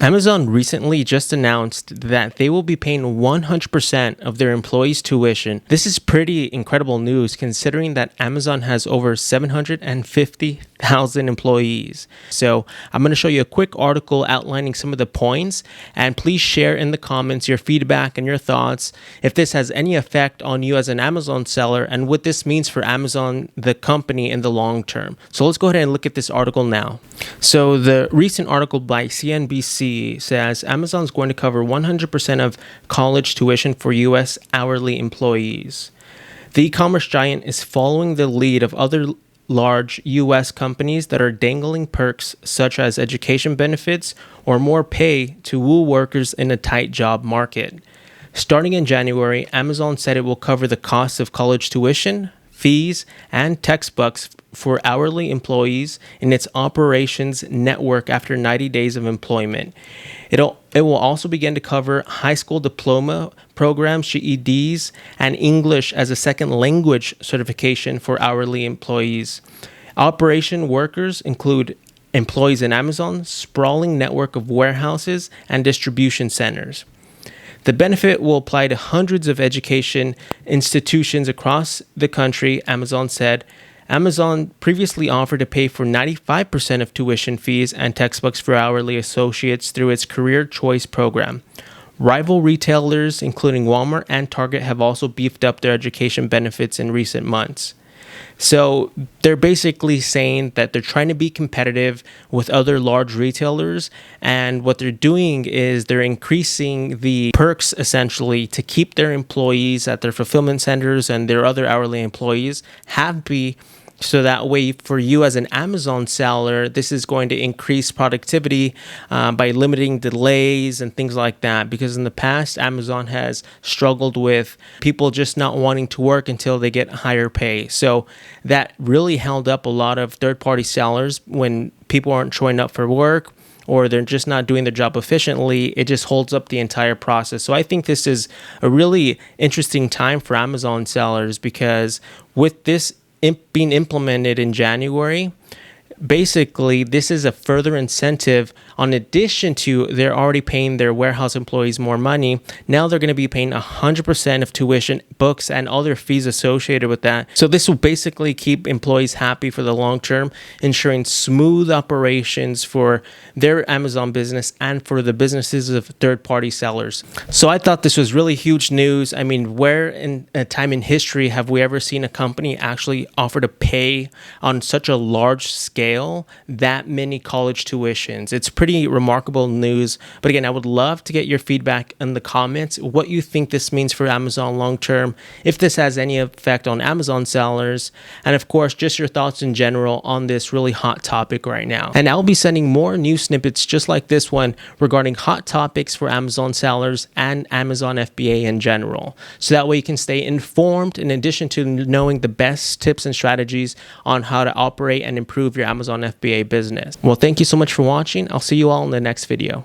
Amazon recently just announced that they will be paying 100% of their employees' tuition. This is pretty incredible news considering that Amazon has over 750,000 employees. So I'm going to show you a quick article outlining some of the points, and please share in the comments your feedback and your thoughts if this has any effect on you as an Amazon seller and what this means for Amazon, the company, in the long term. So let's go ahead and look at this article now. So the recent article by CNBC says Amazon's going to cover 100% of college tuition for U.S. hourly employees. The e-commerce giant is following the lead of other large U.S. companies that are dangling perks such as education benefits or more pay to woo workers in a tight job market. Starting in January, Amazon said it will cover the cost of college tuition, fees, and textbooks for hourly employees in its operations network after 90 days of employment. It will also begin to cover high school diploma programs, GEDs, and English as a second language certification for hourly employees. Operation workers include employees in Amazon's sprawling network of warehouses and distribution centers. The benefit will apply to hundreds of education institutions across the country, Amazon said. Amazon previously offered to pay for 95% of tuition fees and textbooks for hourly associates through its Career Choice program. Rival retailers, including Walmart and Target, have also beefed up their education benefits in recent months. So they're basically saying that they're trying to be competitive with other large retailers, and what they're doing is they're increasing the perks essentially to keep their employees at their fulfillment centers and their other hourly employees happy. So that way, for you as an Amazon seller, this is going to increase productivity by limiting delays and things like that. Because in the past, Amazon has struggled with people just not wanting to work until they get higher pay. So that really held up a lot of third-party sellers when people aren't showing up for work, or they're just not doing their job efficiently. It just holds up the entire process. So I think this is a really interesting time for Amazon sellers, because with this being implemented in January, basically this is a further incentive. On addition to they're already paying their warehouse employees more money, now they're going to be paying 100% of tuition, books, and other fees associated with that. So this will basically keep employees happy for the long term, ensuring smooth operations for their Amazon business and for the businesses of third-party sellers. So I thought this was really huge news. I mean, where in a time in history have we ever seen a company actually offer to pay on such a large scale that many college tuitions? It's pretty remarkable news. But again, I would love to get your feedback in the comments, what you think this means for Amazon long term, if this has any effect on Amazon sellers, and of course, just your thoughts in general on this really hot topic right now. And I'll be sending more news snippets just like this one regarding hot topics for Amazon sellers and Amazon FBA in general. So that way you can stay informed in addition to knowing the best tips and strategies on how to operate and improve your Amazon FBA business. Well, thank you so much for watching. I'll see you all in the next video.